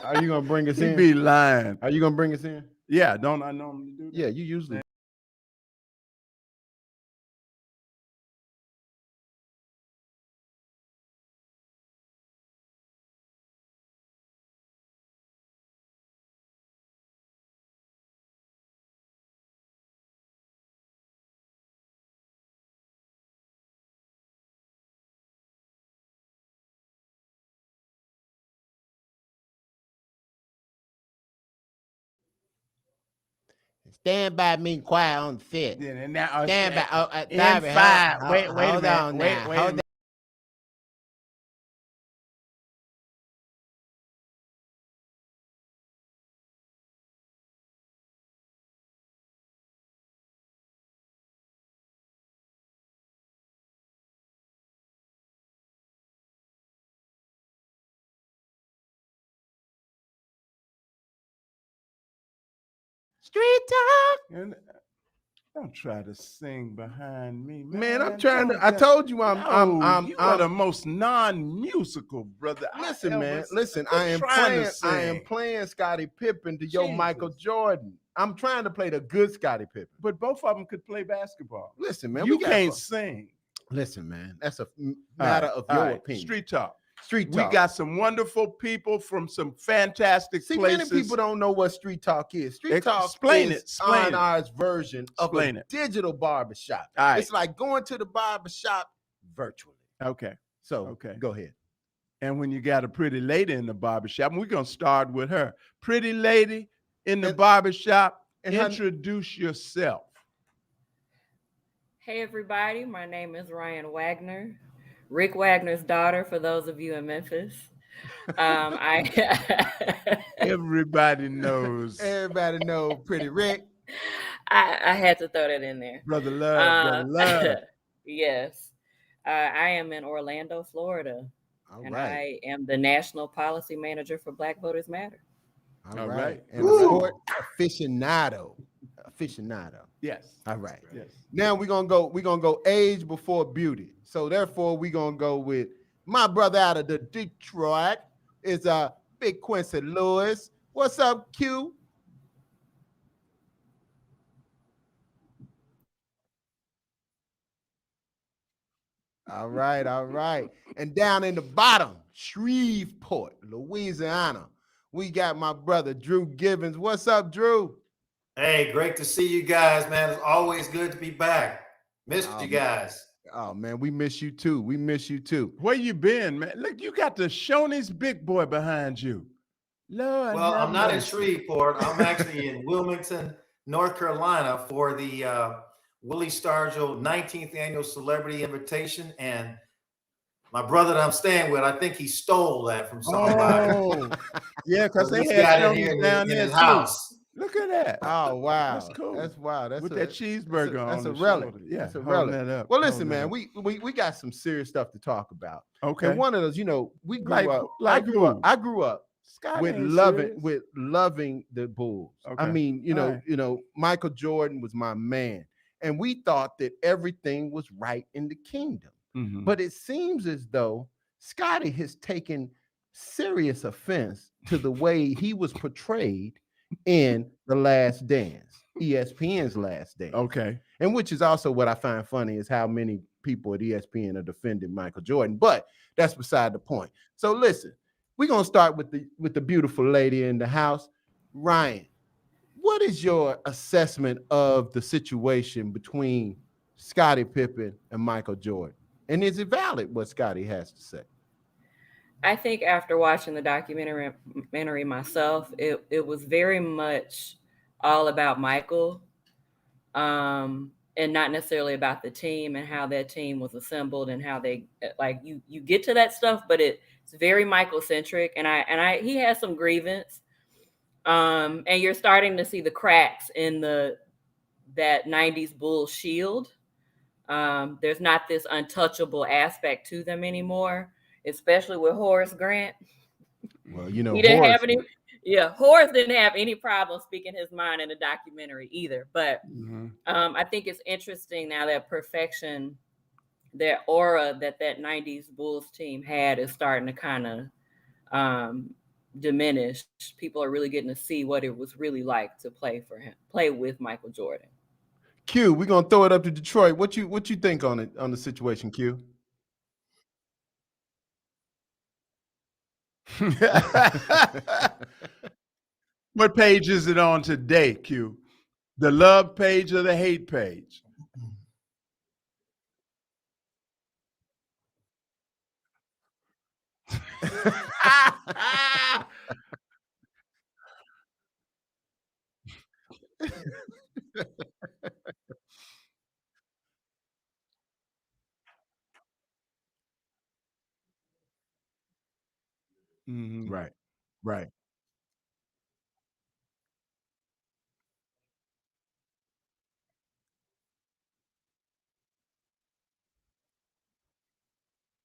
Are you gonna bring us You in? be lying. Are you gonna bring us in? Yeah, don't I normally do that? Yeah, you usually. Stand by me quiet on the set. Yeah, and now, Stand by. Oh, in Bobby, five. Wait a hold minute. on Wait now. a Hold minute. Street talk. And don't try to sing behind me, man. Man, I'm trying to. Don't I that- told you No, you are the I'm. most non-musical brother. Listen, I ever man. seen. Listen, Quit I am trying to playing. I am sing. playing Scottie Pippen to your Michael Jesus. Jordan. I'm trying to play the good Scottie Pippen. But both of them could play basketball. Listen, man. You we got can't sing. Listen, man. That's a matter of All your right. opinion. Street talk. Street We talk. got some wonderful people from some fantastic See, places. many people don't know what street talk is. Street talk Explain is it. Explain it. R&R's version of Explain a it. digital barbershop. All right. It's like going to the barbershop virtually. Okay. So, Okay. go ahead. And when you got a pretty lady in the barbershop, and we're going to start with her. Pretty lady in the barbershop, introduce yourself. Hey, everybody. My name is Ryan Wagner, Rick Wagner's daughter, for those of you in Memphis. Everybody knows. Everybody know Pretty Rick. I had to throw that in there. Brother Love, Brother Love. Yes. I am in Orlando, Florida. All and right. I am the National Policy Manager for Black Voters Matter. All All right. right. And a sport aficionado. Yes. All right. Yes. Now we're gonna go age before beauty. So therefore, we're gonna go with my brother out of the Detroit is Big Quincy Lewis. What's up, Q? All right, all right. And down in the bottom, Shreveport, Louisiana, we got my brother Drew Givens. What's up, Drew? Hey, great to see you guys, man. It's always good to be back. Missed you guys. Oh man, we miss you too. We miss you too. Where you been, man? Look, you got the Shoney's big boy behind you. Lord, Well, I'm not in mercy. Shreveport. I'm actually in Wilmington, North Carolina for the Willie Stargell 19th Annual Celebrity Invitation. And my brother that I'm staying with, I think he stole that from somebody. Oh, yeah, because they He's had got it here Shoney's in down his there too. house. Look at that. Oh wow, That's cool. That's wow. That's with a, that cheeseburger that's on a the relic. shoulder. Yeah, That's a holding relic. that up. Well, listen, holding man, that up. we got some serious stuff to talk about. Okay. And one of those, we grew Like- up. like who? I grew up Scott with ain't loving serious. the Bulls. Okay. I mean, All right. Michael Jordan was my man, and we thought that everything was right in the kingdom. Mhm. But it seems as though Scottie has taken serious offense to the way he was portrayed in The Last Dance, ESPN's Last Dance. Okay. And which is also what I find funny is how many people at ESPN are defending Michael Jordan, but that's beside the point. So listen, we're gonna start with the beautiful lady in the house. Ryan, what is your assessment of the situation between Scottie Pippen and Michael Jordan? And is it valid what Scottie has to say? I think after watching the documentary myself, it was very much all about Michael, and not necessarily about the team and how that team was assembled and how they like you get to that stuff, but it's very Michael centric, and he has some grievance, and you're starting to see the cracks in that 90s Bulls shield. There's not this untouchable aspect to them anymore, especially with Horace Grant. Well, He didn't Horace, have any. Yeah, Horace didn't have any problem speaking his mind in the documentary either. But Mhm. I think it's interesting now that perfection, that aura that 90s Bulls team had is starting to kind of diminished, people are really getting to see what it was really like to play with Michael Jordan. Q, we're gonna throw it up to Detroit. What you think on it, on the situation, Q? What page is it on today, Q? The love page or the hate page? Mm-hmm. Right, right.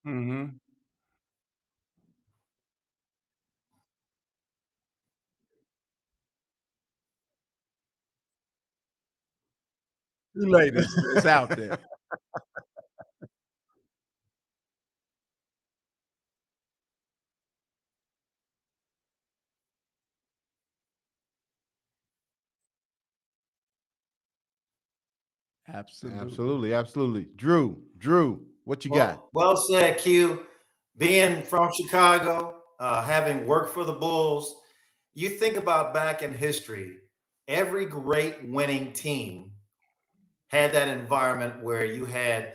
Mm-hmm. Too late. It's out there. Absolutely. Absolutely. Drew, what you got? Well said, Q. Being from Chicago, having worked for the Bulls, you think about back in history, every great winning team had that environment where you had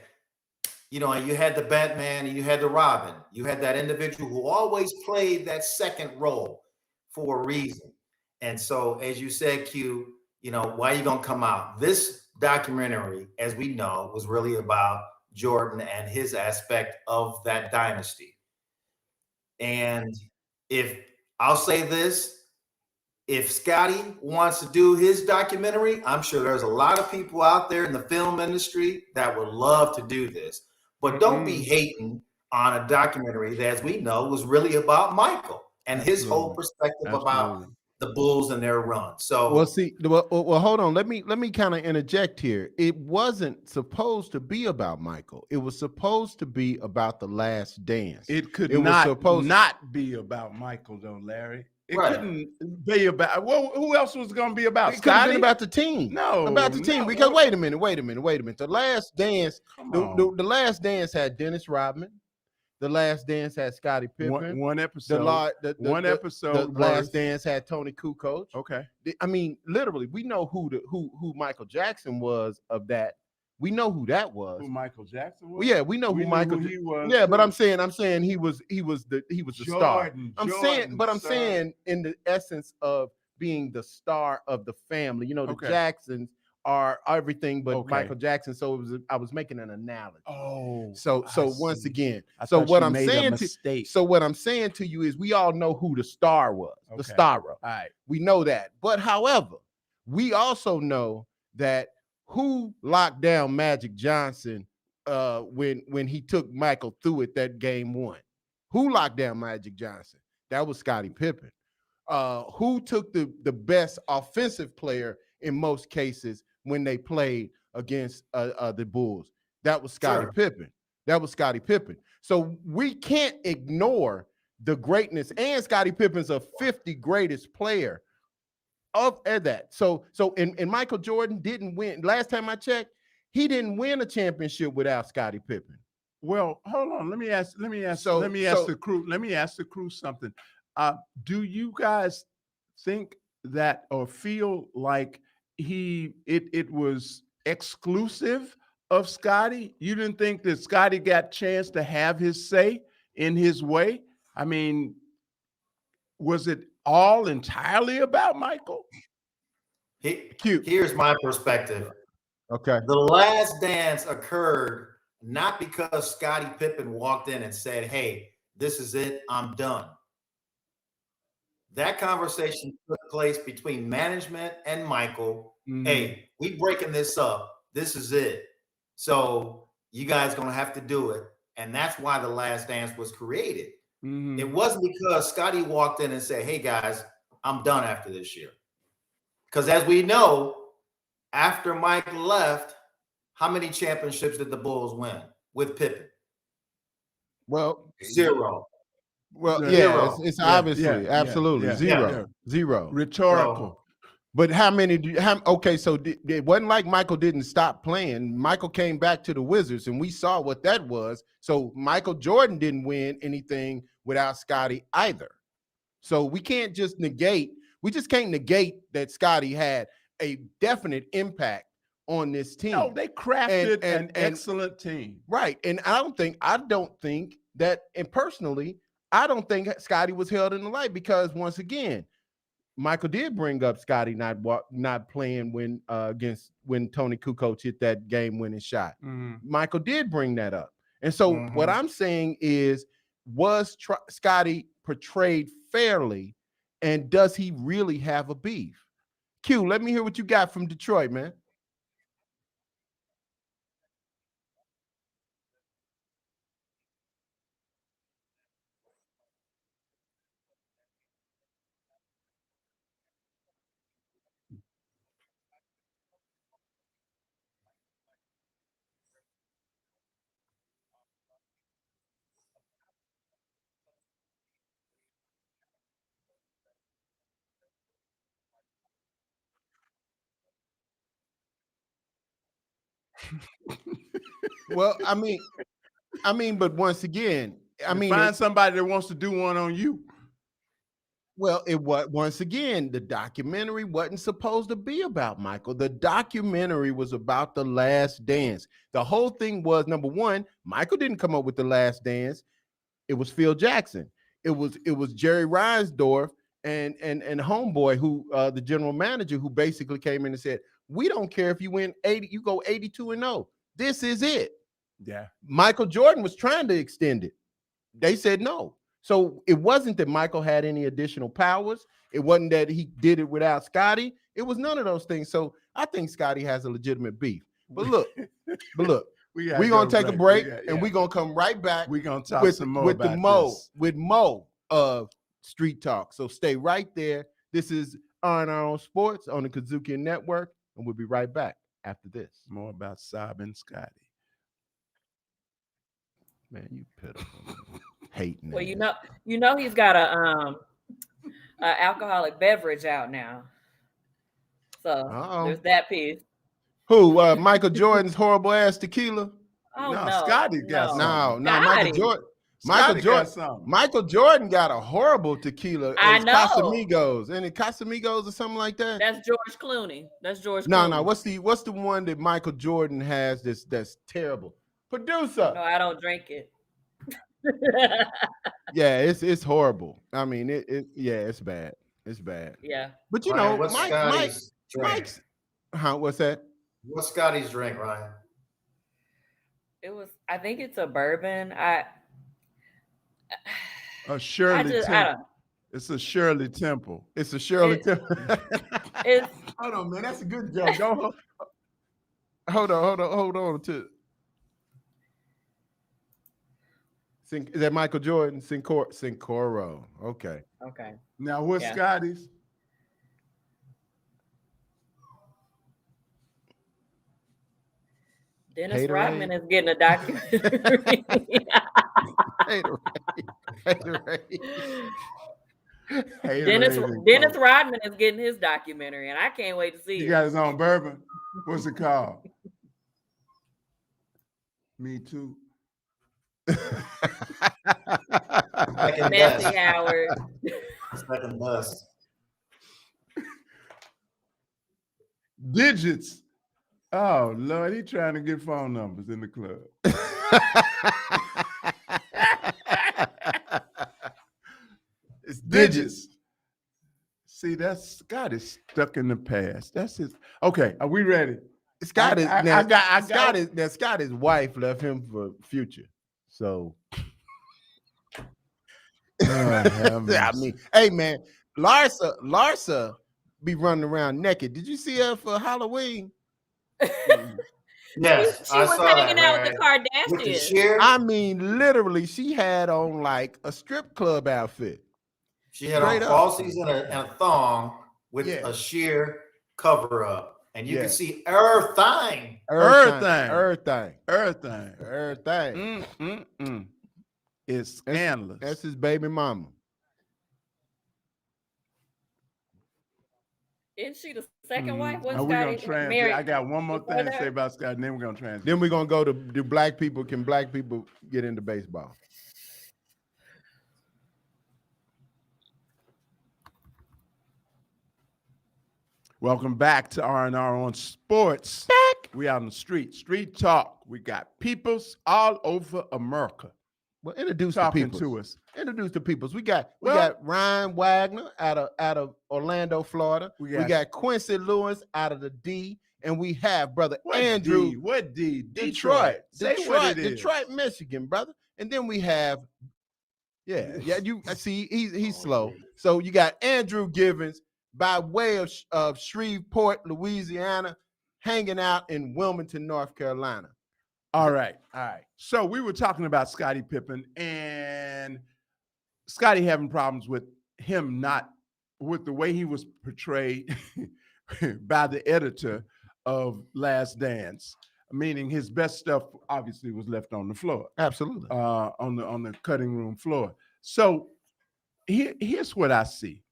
the Batman and you had the Robin. You had that individual who always played that second role for a reason. And so, as you said, Q, why are you going to come out? This documentary, as we know, was really about Jordan and his aspect of that dynasty. And if I'll say this, if Scotty wants to do his documentary, I'm sure there's a lot of people out there in the film industry that would love to do this. But don't be hating on a documentary that, as we know, was really about Michael and his whole perspective about the Bulls and their run. So, well, hold on. Let me kind of interject here. It wasn't supposed to be about Michael. It was supposed to be about The Last Dance. It not be about Michael, though, Larry. It couldn't be about. Well, who else was going to be about? It could have been about the team. No, about the team. Because wait a minute. The Last Dance. The Last Dance had Dennis Rodman. The Last Dance had Scottie Pippen. One episode. The Last Dance had Tony Kukoc. Okay. I mean, literally, we know who Michael Jackson was of that. We know who that was. Who Michael Jackson was? Well, yeah, we know who Michael he was. Yeah, but I'm saying he was the star. I'm saying in the essence of being the star of the family. The Jacksons are everything but Michael Jackson. So I was making an analogy. Oh, so once again, what I'm saying to you is we all know who the star was, the star. All right, we know that. But however, we also know that who locked down Magic Johnson when he took Michael through it that game one. Who locked down Magic Johnson? That was Scottie Pippen. Who took the best offensive player in most cases when they played against the Bulls? That was Scottie Pippen. That was Scottie Pippen. So we can't ignore the greatness, and Scottie Pippen's a 50 greatest player of that. So and Michael Jordan didn't win. Last time I checked, he didn't win a championship without Scottie Pippen. Well, hold on. Let me ask the crew something. Do you guys think that or feel like it was exclusive of Scotty? You didn't think that Scotty got a chance to have his say in his way? I mean, was it all entirely about Michael? Here's my perspective. Okay. The Last Dance occurred not because Scottie Pippen walked in and said, "Hey, this is it, I'm done." That conversation took place between management and Michael. Mm-hmm. Hey, we breaking this up. This is it. So you guys gonna have to do it. And that's why The Last Dance was created. Mm-hmm. It wasn't because Scotty walked in and said, "Hey guys, I'm done after this year." Because as we know, after Mike left, how many championships did the Bulls win with Pippen? Well, 0. Well, Zero. it's obviously absolutely zero. Rhetorical. But how many okay, so it wasn't like Michael didn't stop playing. Michael came back to the Wizards, and we saw what that was. So Michael Jordan didn't win anything without Scottie either. So we can't just can't negate that Scottie had a definite impact on this team. No, they crafted an excellent team. Right. And I don't think that, and personally, I don't think Scottie was held in the light because once again, Michael did bring up Scottie not playing when Tony Kukoc hit that game-winning shot. Michael did bring that up. And so what I'm saying is, was Scottie portrayed fairly, and does he really have a beef? Q, let me hear what you got from Detroit, man. Well, I mean, but once again, find somebody that wants to do one on you. Well, once again, the documentary wasn't supposed to be about Michael. The documentary was about The Last Dance. The whole thing was, number one, Michael didn't come up with The Last Dance. It was Phil Jackson. It was Jerry Reinsdorf and Homeboy, who the general manager, who basically came in and said, we don't care if you win 80, you go 82-0. This is it. Yeah. Michael Jordan was trying to extend it. They said no. So it wasn't that Michael had any additional powers. It wasn't that he did it without Scottie. It was none of those things. So I think Scottie has a legitimate beef. But look, we're going to take a break and we're going to come right back. We're going to talk some more with Mo of Street Talk. So stay right there. This is R&R Sports on the Kudzukian Network, and we'll be right back after this. More about Saab and Scottie. Man, you pitiful. Hating. Well, you know he's got a alcoholic beverage out now. So there's that piece. Who? Michael Jordan's horrible ass tequila? Oh no, Scottie got some. No, Michael Jordan got a horrible tequila. I know. Casamigos. And Casamigos or something like that. That's George Clooney. No. What's the one that Michael Jordan has that's terrible? Producer. No, I don't drink it. Yeah, it's horrible. I mean, it's bad. It's bad. Yeah. But you Ryan, know, what's Mike's what's that? What's Scottie's drink, Ryan? I think it's a bourbon. A Shirley Temple. It's a Shirley Temple. It's a Shirley Temple. Hold on, man. That's a good joke. Go hold on to. Is that Michael Jordan? Cincoro. Okay. Now, what's Scottie's? Dennis Rodman is getting a documentary. Dennis Rodman is getting his documentary, and I can't wait to see it. He got his own bourbon. What's it called? Me Too. Messy Howard. Second best. Digits. Oh Lord, he trying to get phone numbers in the club. It's digits. See, Scott is stuck in the past. That's his. Okay, are we ready? Scott's wife left him for Future. So I mean, hey man, Larsa be running around naked. Did you see her for Halloween? Yes, she was hanging out with the Kardashians. I mean, literally, she had on like a strip club outfit. She had on falsies and a thong with a sheer cover up. And you can see everything. is scandalous. That's his baby mama. Isn't she the second wife? Wasn't Are we gonna Scotty married? I got one more thing to say that? about Scott, and then we're gonna transition. Then we're gonna go to can black people get into baseball? Welcome back to R&R on Sports. We out on the street talk. We got peoples all over America. Well, introduce talking the peoples. to us. Introduce the peoples. We got Ryan Wagner out of Orlando, Florida. We got Quincy Lewis out of the D, and we have brother Andrew. What D? Detroit. Say what it is. Detroit, Michigan, brother. And then we have, you see, he's slow. So you got Andrew Givens by way of Shreveport, Louisiana, hanging out in Wilmington, North Carolina. All right. So we were talking about Scottie Pippen and Scottie having problems with him with the way he was portrayed by the editor of Last Dance, meaning his best stuff obviously was left on the floor. Absolutely. On the cutting room floor. So here's what I see.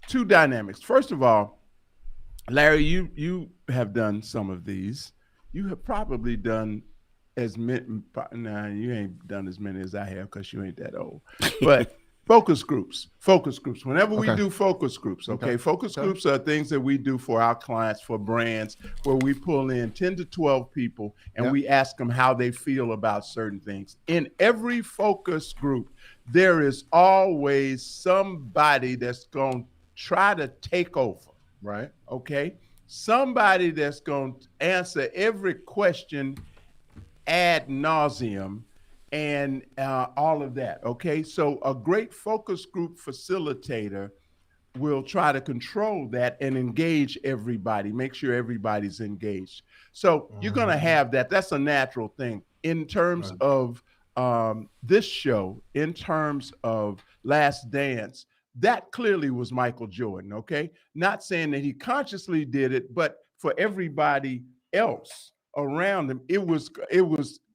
Two dynamics. First of all, Larry, you have done some of these. You have probably done as many. Nah, you ain't done as many as I have because you ain't that old. But focus groups. Whenever we do focus groups, focus groups are things that we do for our clients, for brands, where we pull in 10 to 12 people and we ask them how they feel about certain things. In every focus group, there is always somebody that's going to try to take over. Right. Okay. Somebody that's going to answer every question ad nauseum and all of that. Okay. So a great focus group facilitator will try to control that and engage everybody, make sure everybody's engaged. So you're going to have that. That's a natural thing. In terms of this show, in terms of Last Dance, that clearly was Michael Jordan, okay? Not saying that he consciously did it, but for everybody else around him, it was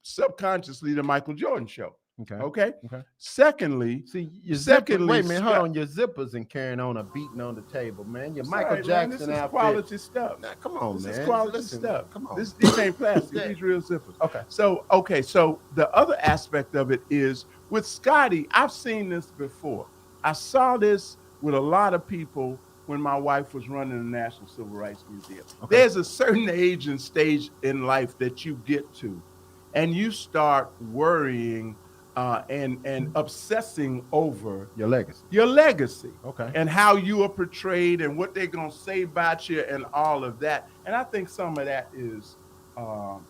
subconsciously the Michael Jordan show. Okay. Secondly, wait a minute, hold on, your zippers and carrying on a beating on the table, man. Your Michael Jackson this is outfit. Quality stuff. Nah, come on, this man. This is quality stuff. Come on. These ain't plastic. These real zippers. Okay. So the other aspect of it is with Scottie, I've seen this before. I saw this with a lot of people when my wife was running the National Civil Rights Museum. There's a certain age and stage in life that you get to, and you start worrying and obsessing over your legacy. And how you are portrayed and what they're going to say about you and all of that. And I think some of that is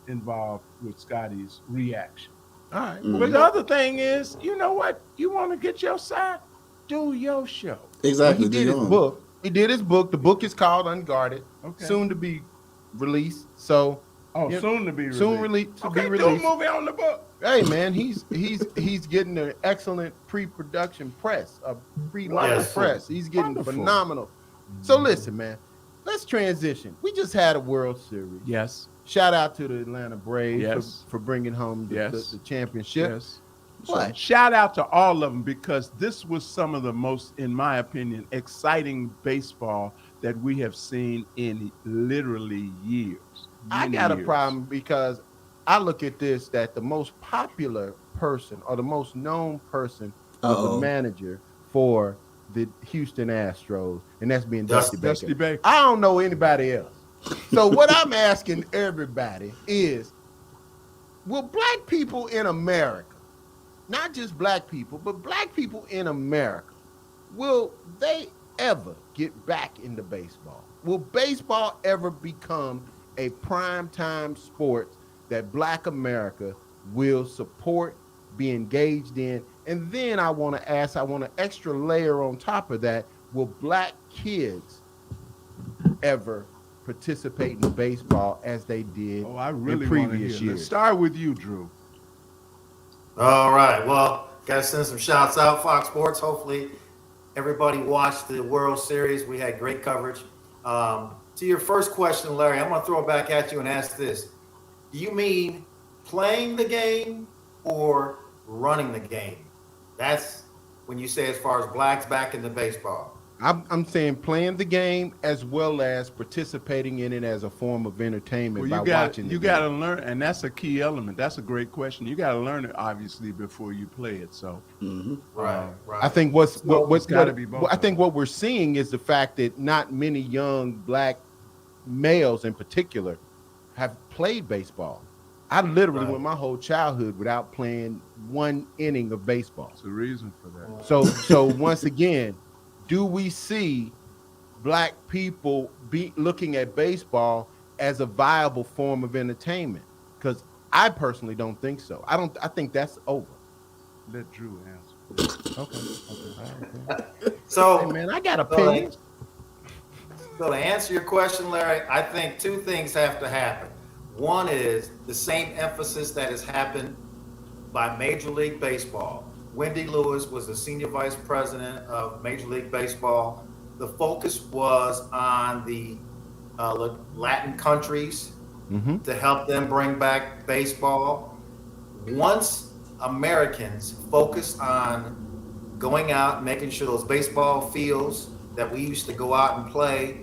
involved with Scottie's reaction. All right. But the other thing is, you know what? You want to get your side? Do your show. Exactly. He did his book. The book is called Unguarded. Soon to be released. So soon to be released. Soon to be released. Do a movie on the book. Hey man, he's getting an excellent pre-production press, a pre-launch press. He's getting phenomenal. So listen, man, let's transition. We just had a World Series. Yes. Shout out to the Atlanta Braves for bringing home the championship. Yes. So shout out to all of them, because this was some of the most, in my opinion, exciting baseball that we have seen in literally years. I got a problem because I look at this that the most popular person or the most known person was the manager for the Houston Astros, and that's being Dusty Baker. I don't know anybody else. So what I'm asking everybody is, will black people in America, not just black people, but black people in America, will they ever get back into baseball? Will baseball ever become a primetime sport that black America will support, be engaged in? And then I want an extra layer on top of that. Will black kids ever participate in baseball as they did in previous years? Let's start with you, Drew. All right. Well, got to send some shouts out, Fox Sports. Hopefully everybody watched the World Series. We had great coverage. To your first question, Larry, I'm going to throw it back at you and ask this. Do you mean playing the game or running the game. That's when you say as far as blacks back into baseball. I'm saying playing the game as well as participating in it as a form of entertainment by watching the you game. got to learn, and that's a key element. That's a great question. You got to learn it obviously before you play it. So, right. I think what's got to be both. I think what we're seeing is the fact that not many young black males in particular have played baseball. I literally went my whole childhood without playing one inning of baseball. There's a reason for that. So once again, do we see black people be looking at baseball as a viable form of entertainment? Because I personally don't think so. I think that's over. Let Drew answer. Okay. So, hey man, I got opinions. So to answer your question, Larry, I think two things have to happen. One is the same emphasis that has happened by Major League Baseball. Wendy Lewis was the senior vice president of Major League Baseball. The focus was on the Latin countries to help them bring back baseball. Once Americans focus on going out, making sure those baseball fields that we used to go out and play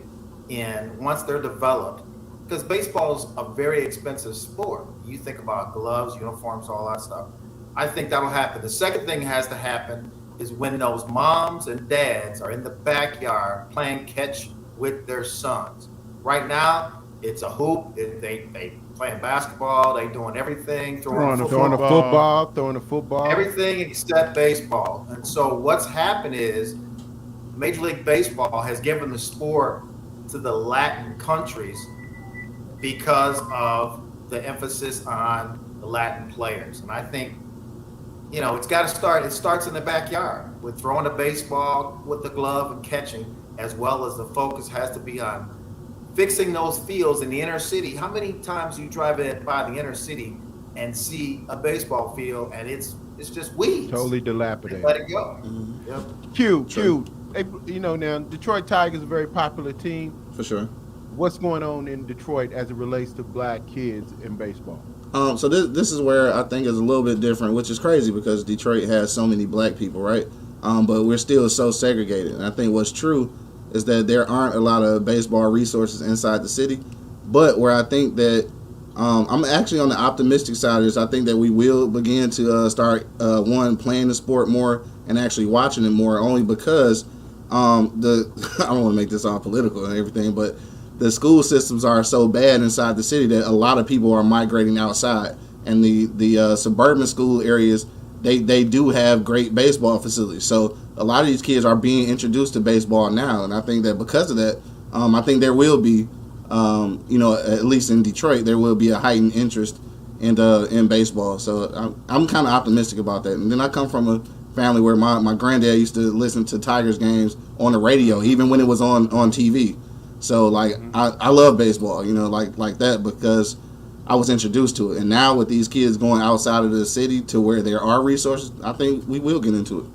in, once they're developed, because baseball is a very expensive sport. You think about gloves, uniforms, all that stuff. I think that'll happen. The second thing has to happen is when those moms and dads are in the backyard playing catch with their sons. Right now, it's a hoop. They playing basketball. They doing everything, throwing a football, everything except baseball. And so what's happened is Major League Baseball has given the sport to the Latin countries because of the emphasis on the Latin players. And I think, it's got to start. It starts in the backyard with throwing a baseball with the glove and catching, as well as the focus has to be on fixing those fields in the inner city. How many times you drive by the inner city and see a baseball field and it's just weeds? Totally dilapidated. Let it go. Yep. Q. Hey, now Detroit Tigers is a very popular team. For sure. What's going on in Detroit as it relates to black kids in baseball? So this is where I think is a little bit different, which is crazy because Detroit has so many black people, right? But we're still so segregated. And I think what's true is that there aren't a lot of baseball resources inside the city. But where I think that I'm actually on the optimistic side is I think that we will begin to start, playing the sport more and actually watching it more, only because I don't want to make this all political and everything, but the school systems are so bad inside the city that a lot of people are migrating outside. And the suburban school areas, they do have great baseball facilities. So a lot of these kids are being introduced to baseball now. And I think that because of that, I think there will be, at least in Detroit, there will be a heightened interest in baseball. So I'm kind of optimistic about that. And then I come from a family where my granddad used to listen to Tigers games on the radio, even when it was on TV. So I love baseball, like that, because I was introduced to it. And now with these kids going outside of the city to where there are resources, I think we will get into it.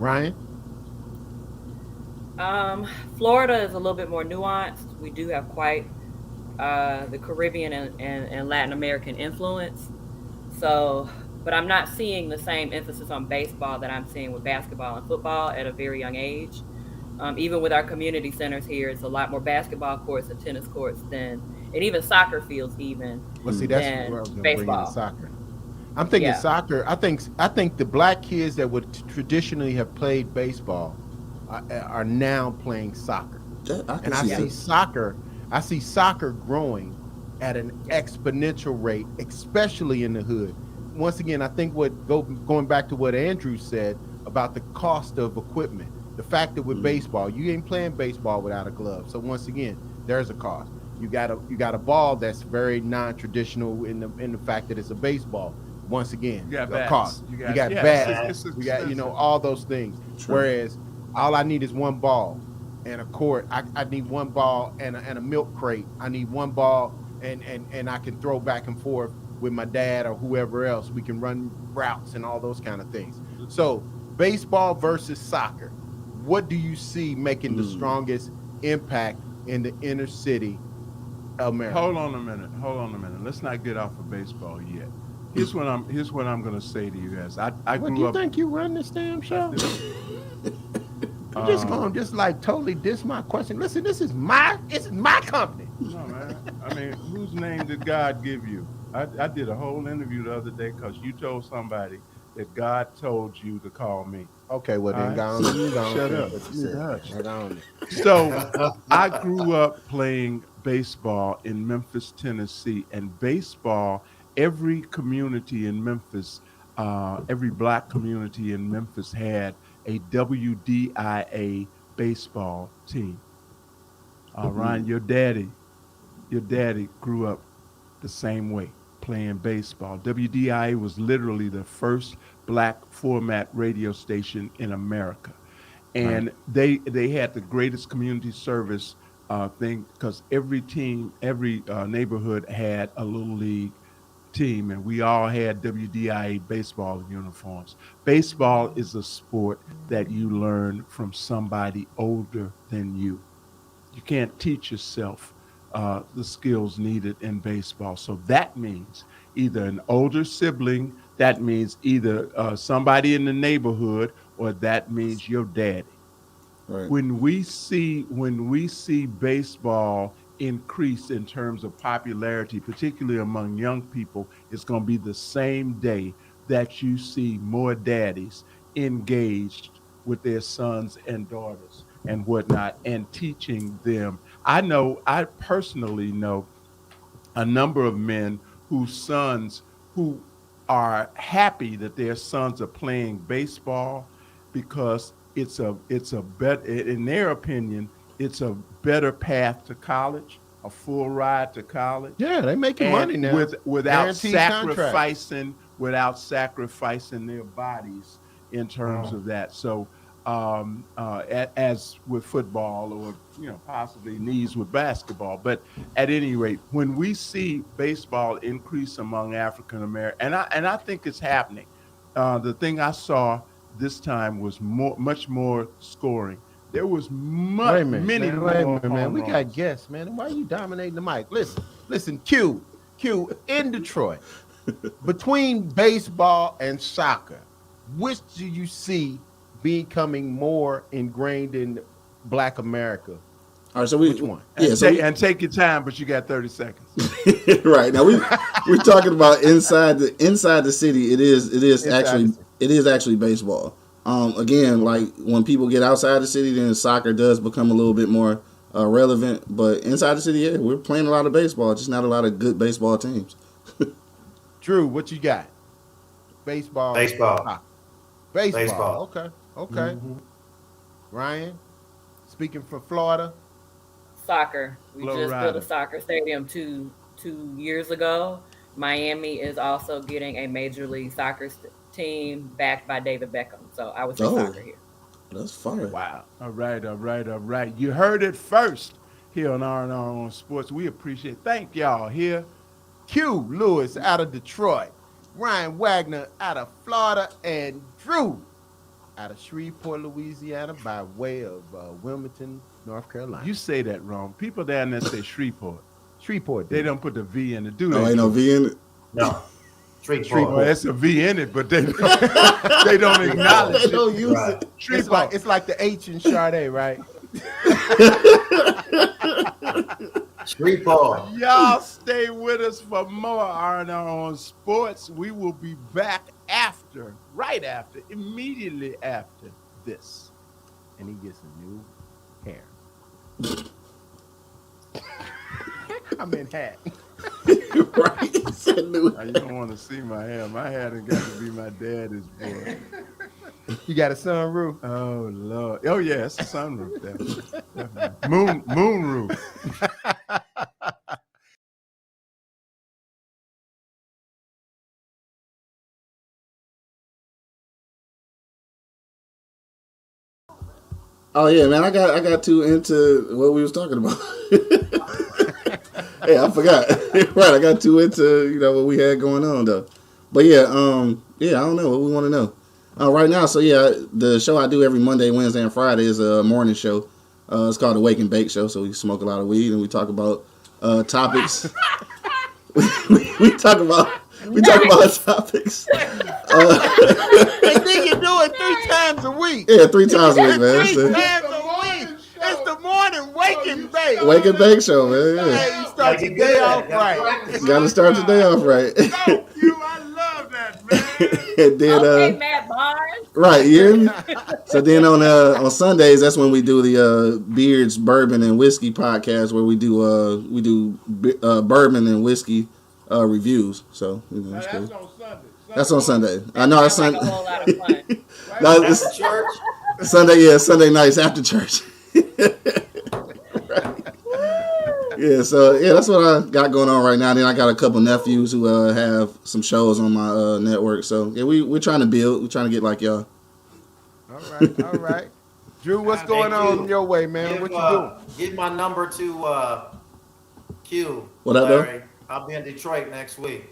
Ryan? Florida is a little bit more nuanced. We do have quite the Caribbean and Latin American influence. So, but I'm not seeing the same emphasis on baseball that I'm seeing with basketball and football at a very young age. Even with our community centers here, it's a lot more basketball courts and tennis courts and even soccer fields Well, see, that's where I was going to bring in soccer. I'm thinking soccer. I think the black kids that would traditionally have played baseball are now playing soccer. I see soccer growing at an exponential rate, especially in the hood. Once again, I think going back to what Andrew said about the cost of equipment. The fact that with baseball, you ain't playing baseball without a glove. So once again, there's a cost. You got a ball that's very non-traditional in the fact that it's a baseball. Once again, you got a cost. You got bats. You got all those things. True. Whereas all I need is one ball and a court. I need one ball and a milk crate. I need one ball and I can throw back and forth with my dad or whoever else. We can run routes and all those kind of things. So baseball versus soccer. What do you see making the strongest impact in the inner city America? Hold on a minute. Let's not get off of baseball yet. Here's what I'm gonna say to you guys. I What grew do you up. think you run this damn show? I'm just going to like totally diss my question. Listen, this is my company. No, man. I mean, whose name did God give you? I did a whole interview the other day because you told somebody that God told you to call me. Okay, well then, All right. Shut up. Right on. So I grew up playing baseball in Memphis, Tennessee, and baseball. Every community in Memphis, every black community in Memphis had a WDIA baseball team. Ryan, your daddy grew up the same way, playing baseball. WDIA was literally the first black format radio station in America. And they had the greatest community service thing because every team, every neighborhood had a little league team, and we all had WDIA baseball uniforms. Baseball is a sport that you learn from somebody older than you. You can't teach yourself the skills needed in baseball. So that means either an older sibling, that means either somebody in the neighborhood, or that means your daddy. Right. When we see baseball increase in terms of popularity, particularly among young people, it's going to be the same day that you see more daddies engaged with their sons and daughters and whatnot, and teaching them. I personally know a number of men whose sons who are happy that their sons are playing baseball because it's a better, in their opinion, it's a better path to college, a full ride to college. Yeah, they making money now. Without Guaranteed sacrificing their bodies in terms of that. So as with football, or possibly knees with basketball. But at any rate, when we see baseball increase among African Americans, and I think it's happening. The thing I saw this time was much more scoring. There was many more. Man. We got guests, man. Why are you dominating the mic? Listen, Q in Detroit. Between baseball and soccer, which do you see becoming more ingrained in Black America? All right, so which one? And take your time, but you got 30 seconds. Right now, we're talking about inside the city. It is actually baseball. Again, like when people get outside the city, then soccer does become a little bit more relevant. But inside the city, yeah, we're playing a lot of baseball. Just not a lot of good baseball teams. Drew, what you got? Baseball. Baseball. Okay. Mm-hmm. Ryan, speaking for Florida. Soccer. We Low just rider. built a soccer stadium two years ago. Miami is also getting a Major League Soccer team backed by David Beckham. So I would say soccer here. That's fine. Wow. All right. You heard it first here on R&R on Sports. We appreciate it. Thank y'all here. Q Lewis out of Detroit, Ryan Wagner out of Florida, and Drew out of Shreveport, Louisiana, by way of Wilmington, North Carolina. You say that wrong. People down there say Shreveport. They don't put the V in it, do they? Oh, ain't no V in it? No. Shreveport. Well, there's a V in it, but they don't acknowledge They don't use Right. it. It's like the H in Sade, right? Shreveport. Y'all stay with us for more R&R on Sports. We will be back immediately after this. And he gets a new hair. I'm in hat. Right? You don't want to see my hair. My hair done got to be my daddy's, boy. You got a sunroof? Oh, Lord. Oh, yeah, it's a sunroof. Definitely. Moon roof. Oh yeah, man, I got too into what we was talking about. Hey, I forgot. Right, I got too into what we had going on though. But yeah, I don't know what we want to know. Right now, so yeah, the show I do every Monday, Wednesday, and Friday is a morning show. It's called the Wake and Bake Show. So we smoke a lot of weed and we talk about topics. we talk about We talk about topics. And then you do it 3 times a week. Yeah, 3 times a week, man. 3 times a week. It's the morning wake and bake. Wake and bake show, man. Yeah. Hey, you start your day off right. Got to start the day off right. Thank you. I love that, man. And then, Okay, Matt Barnes. right, you hear me? So then on Sundays, that's when we do the Beards Bourbon and Whiskey podcast, where we do bourbon and whiskey reviews. So Now, it's that's cool. on Sunday. That's on Sunday. I know it's Sounds Sunday. like a whole lot of fun. No, After it's church. Sunday. Yeah, Sunday nights after church. Yeah, so that's what I got going on right now. Then I got a couple nephews who have some shows on my network. So yeah, we're trying to build. We're trying to get like y'all. All right. Drew, what's going on your way, man? What you doing? Give my number to Q. What up, though? Larry. I'll be in Detroit next week.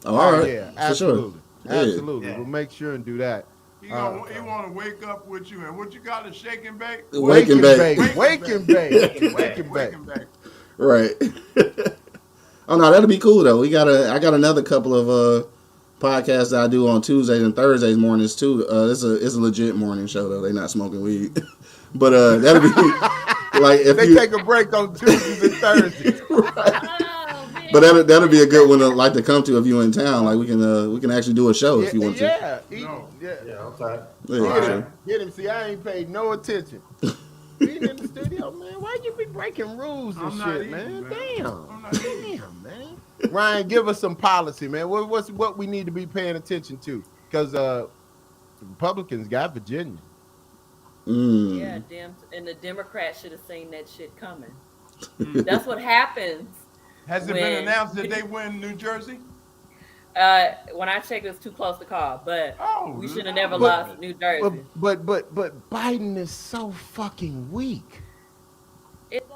Oh, all right. Yeah, For absolutely. sure. Absolutely. Yeah. We'll make sure and do that. He want to wake up with you, and what you got is shake and bake. Wake and bake. Wake and bake. Wake and bake. Right. Oh no, that'll be cool though. I got another couple of podcasts that I do on Tuesdays and Thursdays mornings too. It's a legit morning show though. They not smoking weed, but that'll be like if They you take a break on Tuesdays and Thursdays. But that'll be a good one to like to come to if you're in town. Like we can actually do a show if you want to. Yeah. Yeah, okay. Yeah, Get him. See, I ain't paid no attention. Being in the studio, man. Why you be breaking rules and I'm not shit, eating, man? man. I'm not eating. Damn, man. Ryan, give us some policy, man. What we need to be paying attention to? Because the Republicans got Virginia. Yeah, and the Democrats should have seen that shit coming. That's what happens. Has it been announced that they win New Jersey? When I checked, it was too close to call, but we should have never lost New Jersey. But Biden is so fucking weak. It